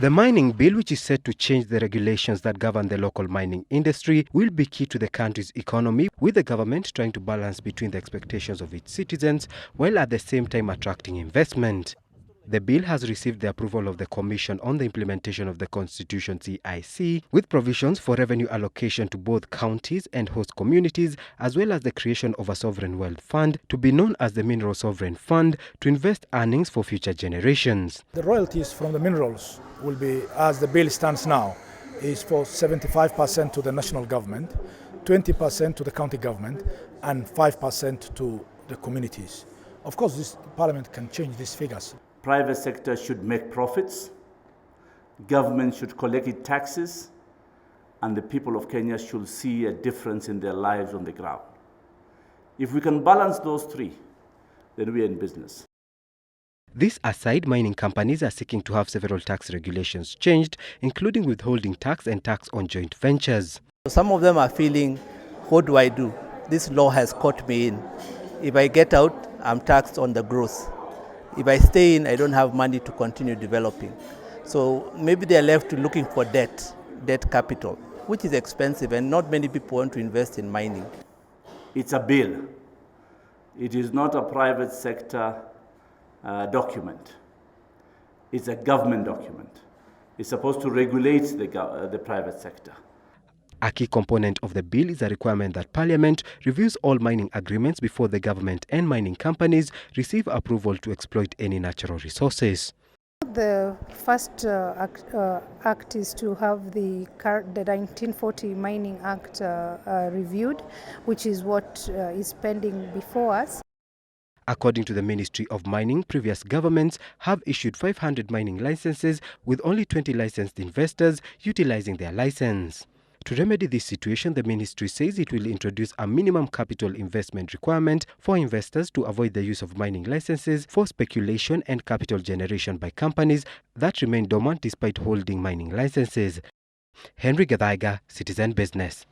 The mining bill, which is set to change the regulations that govern the local mining industry, will be key to the country's economy, with the government trying to balance between the expectations of its citizens while at the same time attracting investment. The bill has received the approval of the Commission on the Implementation of the Constitution (CIC), with provisions for revenue allocation to both counties and host communities, as well as the creation of a sovereign wealth fund to be known as the Mineral Sovereign Fund to invest earnings for future generations. The royalties from the minerals will be, as the bill stands now, is for 75% to the national government, 20% to the county government, and 5% to the communities. Of course, this Parliament can change these figures. Private sector should make profits, government should collect its taxes, and the people of Kenya should see a difference in their lives on the ground. If we can balance those three, then we are in business. This aside, mining companies are seeking to have several tax regulations changed, including withholding tax and tax on joint ventures. Some of them are feeling, what do I do? This law has caught me in. If I get out, I'm taxed on the gross. If I stay in, I don't have money to continue developing. So maybe they're left looking for debt capital, which is expensive, and not many people want to invest in mining. It's a bill. It is not a private sector document. It's a government document. It's supposed to regulate the private sector. A key component of the bill is a requirement that Parliament reviews all mining agreements before the government and mining companies receive approval to exploit any natural resources. The first act is to have the 1940 Mining Act reviewed, which is what is pending before us. According to the Ministry of Mining, previous governments have issued 500 mining licenses, with only 20 licensed investors utilizing their license. To remedy this situation, the ministry says it will introduce a minimum capital investment requirement for investors to avoid the use of mining licenses for speculation and capital generation by companies that remain dormant despite holding mining licenses. Henry Gathaiga, Citizen Business.